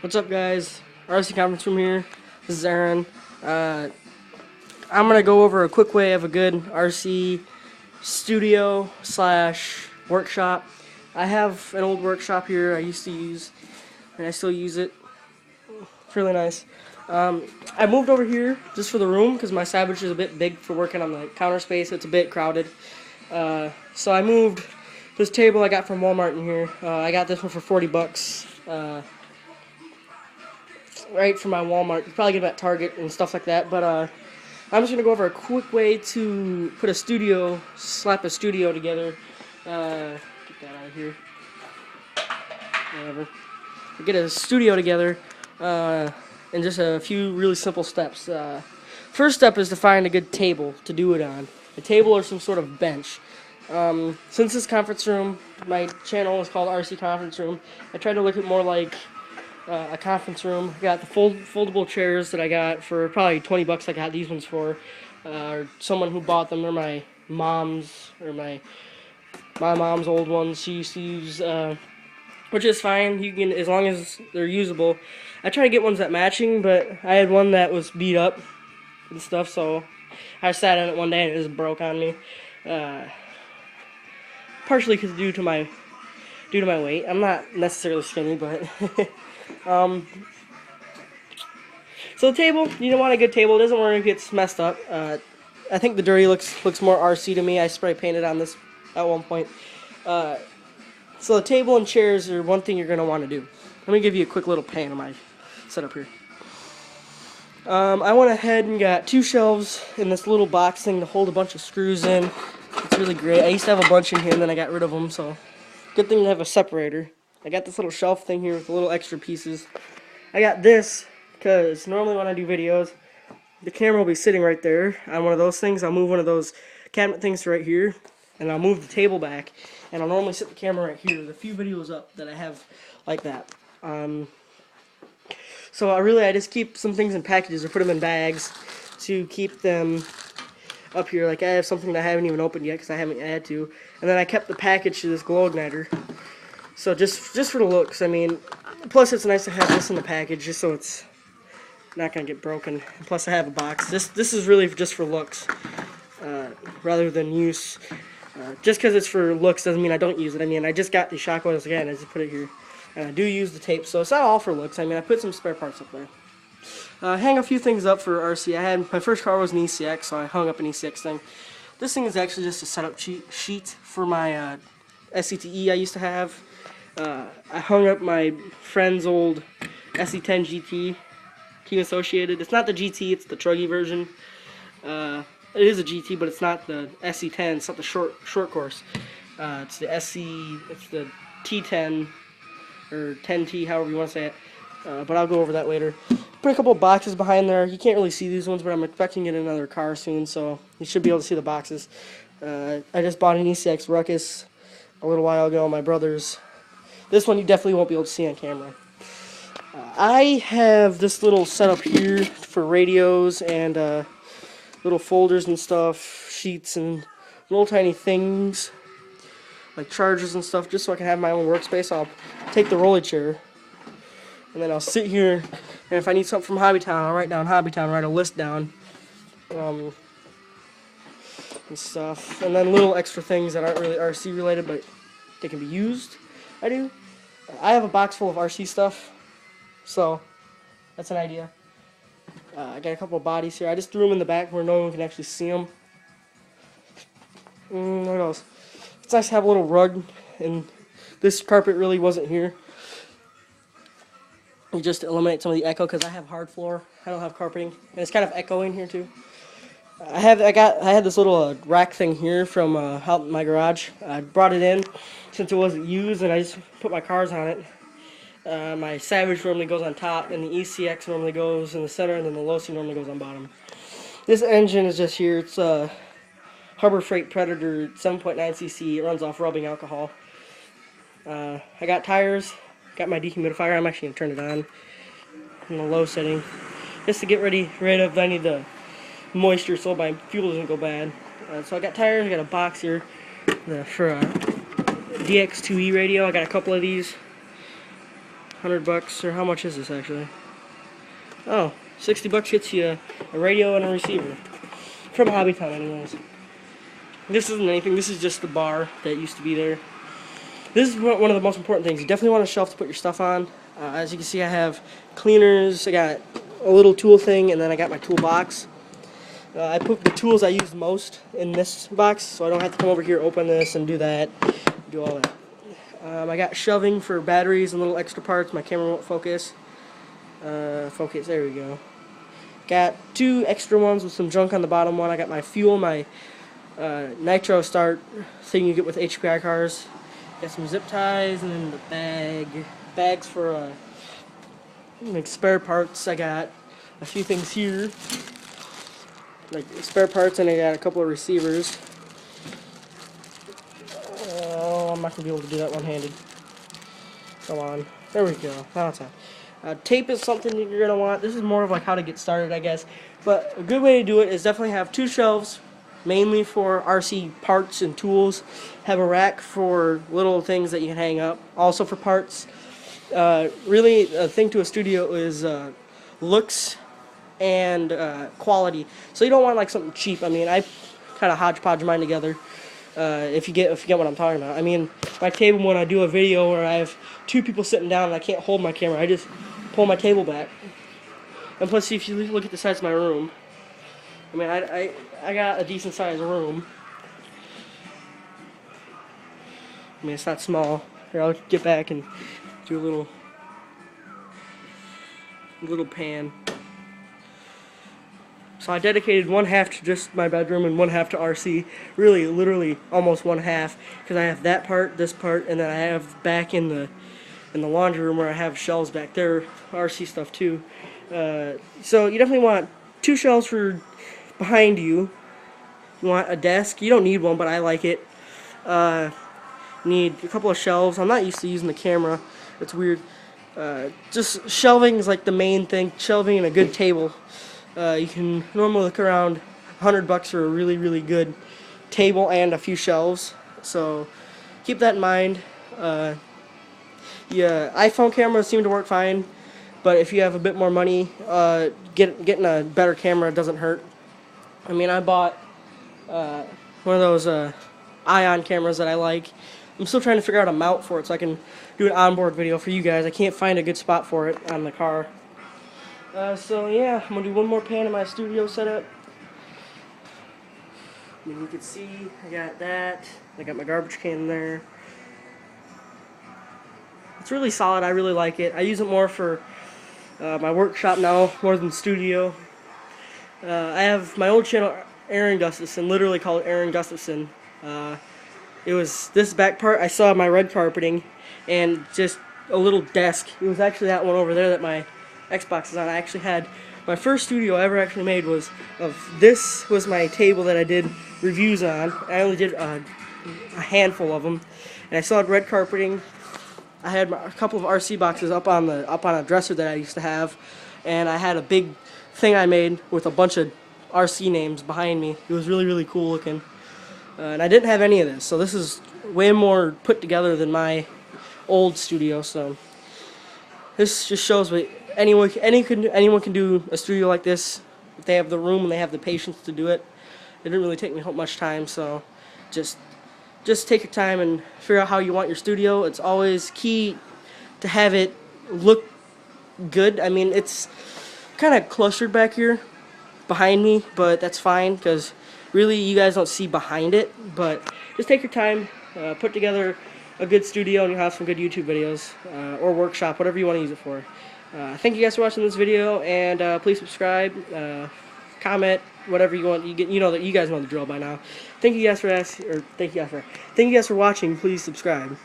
What's up, guys? RC Conference Room here. This is Aaron. I'm gonna go over a quick way of a good RC studio slash workshop. I have an old workshop here I used to use, and I still use it. It's really nice. I moved over here just for the room because my Savage is a bit big for working on the counter space. It's a bit crowded. So I moved this table I got from Walmart in here. I got this one for 40 bucks. Right from my Walmart. You probably get it at Target and stuff like that. But I'm just gonna go over a quick way to put a studio, slap a studio together. Get that out of here. Whatever. Get a studio together in just a few really simple steps. First step is to find a good table to do it on. A table or some sort of bench. Since this conference room, my channel is called RC Conference Room, I tried to look at more like a conference room. I got the foldable chairs that I got for probably 20 bucks. I got these ones for someone who bought them. They're my mom's, or my mom's old ones. She used to use, which is fine. You can, as long as they're usable. I try to get ones that matching, but I had one that was beat up and stuff, so I sat in it one day and it just broke on me. Partially because due to my weight. I'm not necessarily skinny, but so the table, you don't want a good table. It doesn't work if it gets messed up. I think the dirty looks more RC to me. I spray painted on this at one point. So the table and chairs are one thing you're going to want to do. Let me give you a quick little pan of my setup here. I went ahead and got 2 shelves in this little box thing to hold a bunch of screws in. It's really great. I used to have a bunch in here and then I got rid of them, so good thing to have a separator. I got this little shelf thing here with the little extra pieces. I got this because normally when I do videos, the camera will be sitting right there on one of those things. I'll move one of those cabinet things to right here, and I'll move the table back, and I'll normally set the camera right here. There's a few videos up that I have like that. So I just keep some things in packages or put them in bags to keep them up here. Like I have something that I haven't even opened yet because I haven't had to, and then I kept the package to this glow igniter. So just for the looks, I mean, plus it's nice to have this in the package just so it's not gonna get broken. And plus I have a box. This is really just for looks rather than use. Just because it's for looks doesn't mean I don't use it. I mean, I just got the shock oils again. I just put it here, and I do use the tape. So it's not all for looks. I mean, I put some spare parts up there. Hang a few things up for RC. My first car was an ECX, so I hung up an ECX thing. This thing is actually just a setup sheet for my SCTE I used to have. I hung up my friend's old SE10 GT, Team Associated. It's not the GT, it's the Truggy version. It is a GT, but it's not the SE10. It's not the short course. It's the it's the T10 or 10T, however you want to say it. But I'll go over that later. Put a couple of boxes behind there. You can't really see these ones, but I'm expecting to get another car soon, so you should be able to see the boxes. I just bought an ECX Ruckus a little while ago. My brother's. This one you definitely won't be able to see on camera. I have this little setup here for radios and little folders and stuff, sheets and little tiny things like chargers and stuff, just so I can have my own workspace. I'll take the rolly chair and then I'll sit here, and if I need something from Hobbytown, I'll write down Hobbytown, write a list down and stuff, and then little extra things that aren't really RC related but they can be used. I have a box full of RC stuff, so that's an idea. I got a couple of bodies here. I just threw them in the back where no one can actually see them. What else? It's nice to have a little rug, and this carpet really wasn't here. You just eliminate some of the echo because I have hard floor. I don't have carpeting, and it's kind of echoing here too. I had this little rack thing here from out in my garage. I brought it in since it wasn't used, and I just put my cars on it. My Savage normally goes on top, and the ECX normally goes in the center, and then the Losi normally goes on bottom. This engine is just here. It's a Harbor Freight Predator 7.9cc. It runs off rubbing alcohol. I got tires. Got my dehumidifier. I'm actually going to turn it on in the low setting just to get rid of any of the moisture so my fuel doesn't go bad. So I got tires. I got a box here for a DX2E radio. I got a couple of these. $100, or how much is this actually? Oh, $60 gets you a radio and a receiver. From Hobbytown anyways. This isn't anything, this is just the bar that used to be there. This is one of the most important things. You definitely want a shelf to put your stuff on. As you can see, I have cleaners, I got a little tool thing, and then I got my toolbox. I put the tools I use most in this box, so I don't have to come over here, open this, and do that, do all that. I got shelving for batteries and little extra parts. My camera won't focus. Focus, there we go. Got 2 extra ones with some junk on the bottom one. I got my fuel, my nitro start thing you get with HPI cars. Got some zip ties, and then the bags for like spare parts. I got a few things here, like spare parts, and I got a couple of receivers. Oh, I'm not gonna be able to do that one-handed. Come on, there we go. Now it's on. Tape is something that you're gonna want. This is more of like how to get started, I guess. But a good way to do it is definitely have 2 shelves, mainly for RC parts and tools. Have a rack for little things that you can hang up. Also for parts. Really, a thing to a studio is looks and quality. So you don't want like something cheap. I mean, I kind of hodgepodge mine together. If you get what I'm talking about. I mean, my table, when I do a video where I have 2 people sitting down and I can't hold my camera, I just pull my table back. And plus, if you look at the size of my room, I mean, I got a decent sized room. I mean, it's not small. Here, I'll get back and do a little pan. So I dedicated 1/2 to just my bedroom and 1/2 to RC. Really, literally, almost 1/2, because I have that part, this part, and then I have back in the laundry room where I have shelves back there, RC stuff too. So you definitely want 2 shelves for behind you. You want a desk. You don't need one, but I like it. Need a couple of shelves. I'm not used to using the camera. It's weird. Just shelving is like the main thing. Shelving and a good table. You can normally look around $100 for a really, really good table and a few shelves. So keep that in mind. Yeah, iPhone cameras seem to work fine, but if you have a bit more money, getting a better camera doesn't hurt. I mean, I bought one of those Ion cameras that I like. I'm still trying to figure out a mount for it so I can do an onboard video for you guys. I can't find a good spot for it on the car. So yeah, I'm going to do one more pan in my studio setup. I mean, you can see I got that. I got my garbage can there. It's really solid. I really like it. I use it more for my workshop now, more than studio. I have my old channel, Aaron Gustafson, literally called Aaron Gustafson. It was this back part. I saw my red carpeting and just a little desk. It was actually that one over there that my Xbox is on. I actually had my first studio I ever actually made was this was my table that I did reviews on. I only did a handful of them, and I still had red carpeting. I had a couple of RC boxes up on a dresser that I used to have, and I had a big thing I made with a bunch of RC names behind me. It was really, really cool looking. And I didn't have any of this, so this is way more put together than my old studio. So this just shows what anyone can do a studio like this if they have the room and they have the patience to do it. It didn't really take me much time, so just take your time and figure out how you want your studio. It's always key to have it look good. I mean, it's kind of clustered back here behind me, but that's fine because really you guys don't see behind it. But just take your time, put together a good studio, and you'll have some good YouTube videos or workshop, whatever you want to use it for. Thank you guys for watching this video, and please subscribe, comment, whatever you want. You know that you guys know the drill by now. Thank you guys for watching. Please subscribe.